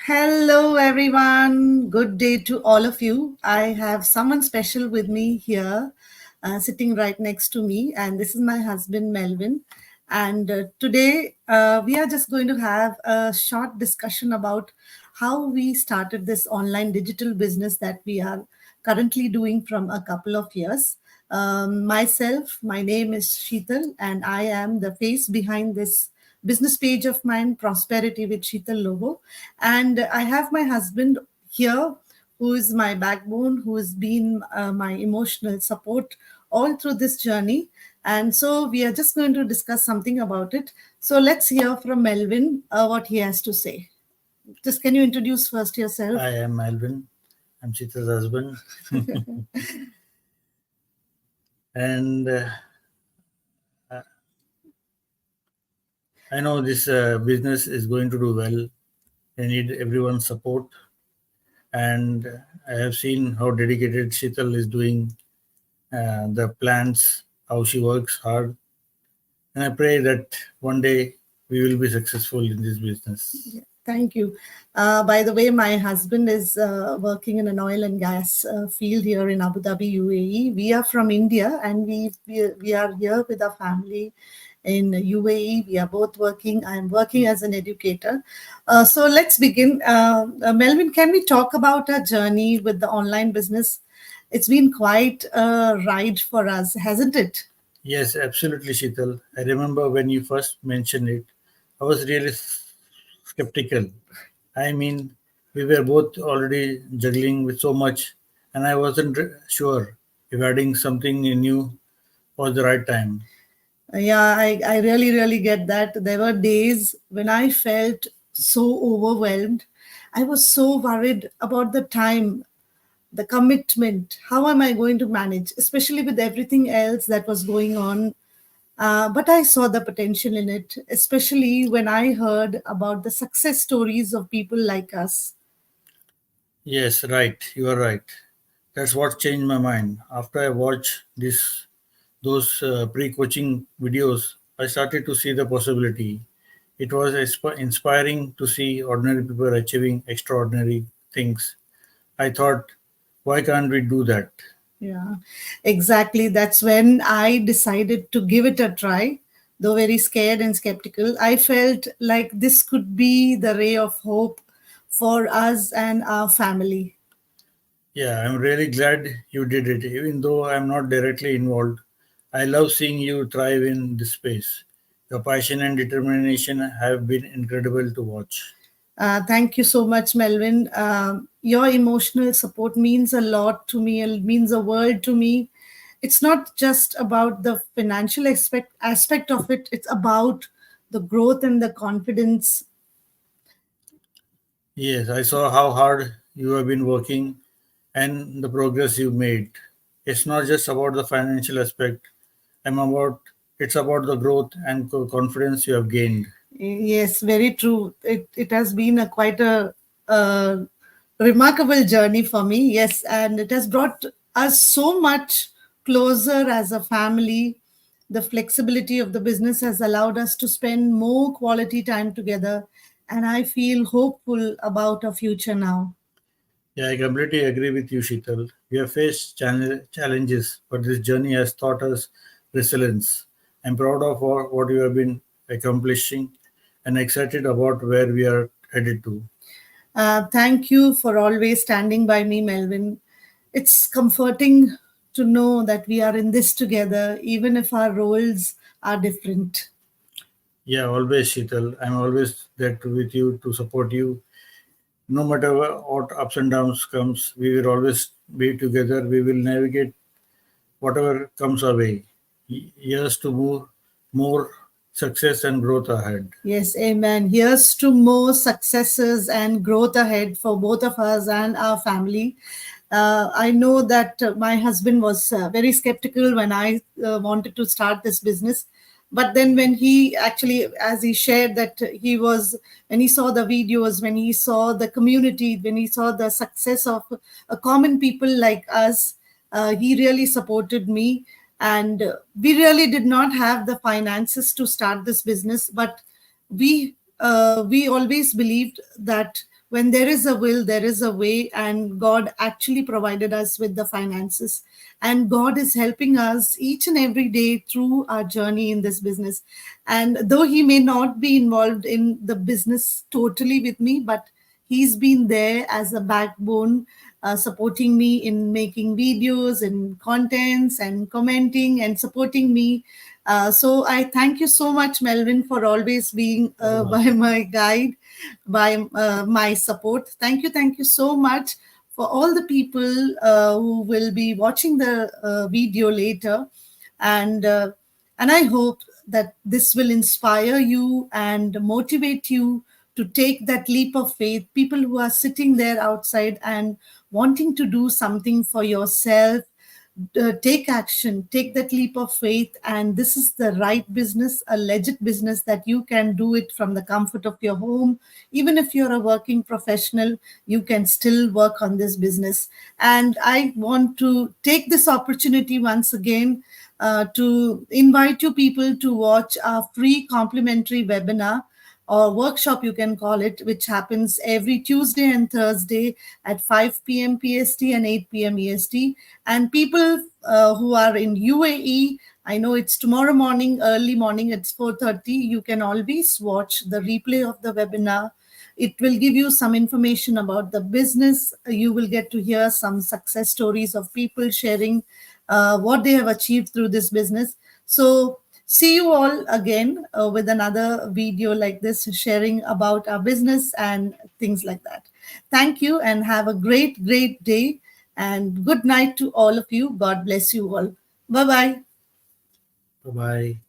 Hello, everyone. Good day to all of you. I have someone special with me here, sitting right next to me, and this is my husband, Melvin. And today we are just going to have a short discussion about how we started this online digital business that we are currently doing from a couple of years. Myself, my name is Sheetal, and I am the face behind this business page of mine, Prosperity with Sheetal logo. And I have my husband here, who is my backbone, who has been my emotional support all through this journey. And so we are just going to discuss something about it. So let's hear from Melvin what he has to say. Just can you introduce first yourself? I am Melvin. I'm Chita's husband. And I know this business is going to do well. I need everyone's support. And I have seen how dedicated Shital is doing the plans, how she works hard. And I pray that one day we will be successful in this business. Yeah, thank you. By the way, my husband is working in an oil and gas field here in Abu Dhabi, UAE. We are from India, and we are here with our family in UAE. We are both working. I am working as an educator. So let's begin. Melvin, can we talk about our journey with the online business? It's been quite a ride for us, hasn't it? Yes, absolutely, Shital. I remember when you first mentioned it, I was really skeptical. I mean, we were both already juggling with so much, and I wasn't sure if adding something new was the right time. Yeah, I really, really get that. There were days when I felt so overwhelmed. I was so worried about the time, the commitment. How am I going to manage, especially with everything else that was going on? But I saw the potential in it, especially when I heard about the success stories of people like us. Yes, right. You are right. That's what changed my mind. After I watched those pre-coaching videos, I started to see the possibility. It was inspiring to see ordinary people achieving extraordinary things. I thought, why can't we do that? Yeah, exactly. That's when I decided to give it a try. Though very scared and skeptical, I felt like this could be the ray of hope for us and our family. Yeah, I'm really glad you did it. Even though I'm not directly involved, I love seeing you thrive in this space. Your passion and determination have been incredible to watch. Thank you so much, Melvin. Your emotional support means a lot to me. It means a world to me. It's not just about the financial aspect of it. It's about the growth and the confidence. Yes, I saw how hard you have been working and the progress you made. It's not just about the financial aspect. I'm about it's about the growth and confidence you have gained. Yes, very true. It has been a quite a remarkable journey for me. Yes, and it has brought us so much closer as a family. The flexibility of the business has allowed us to spend more quality time together, and I feel hopeful about our future now. Yeah, I completely agree with you, Sheetal. We have faced challenges, but this journey has taught us resilience. I'm proud of what you have been accomplishing and excited about where we are headed to. Thank you for always standing by me, Melvin. It's comforting to know that we are in this together, even if our roles are different. Yeah, always, Sheetal. I'm always there with you to support you. No matter what ups and downs comes, we will always be together. We will navigate whatever comes our way. Years to move more success and growth ahead. Yes, amen. Here's to more successes and growth ahead for both of us and our family. I know that my husband was very skeptical when I wanted to start this business. But then, when he actually, as he shared, that he was, when he saw the videos, when he saw the community, when he saw the success of common people like us, he really supported me. And we really did not have the finances to start this business, but we we always believed that when there is a will, there is a way, and God actually provided us with the finances. And God is helping us each and every day through our journey in this business. And though He may not be involved in the business totally with me, but He's been there as a backbone, supporting me in making videos and contents and commenting and supporting me. So I thank you so much, Melvin, for always being by my guide, by my support. Thank you so much for all the people who will be watching the video later, and and I hope that this will inspire you and motivate you to take that leap of faith. People who are sitting there outside and wanting to do something for yourself, take action, take that leap of faith, and this is the right business, a legit business that you can do it from the comfort of your home. Even if you're a working professional, you can still work on this business. And I want to take this opportunity once again to invite you people to watch our free complimentary webinar or workshop, you can call it, which happens every Tuesday and Thursday at 5 p.m. PST and 8 p.m. EST. And people who are in UAE, I know it's tomorrow morning, early morning, it's 4:30. You can always watch the replay of the webinar. It will give you some information about the business. You will get to hear some success stories of people sharing what they have achieved through this business. So see you all again with another video like this, sharing about our business and things like that. Thank you and have a great, great day. And good night to all of you. God bless you all. Bye bye. Bye bye.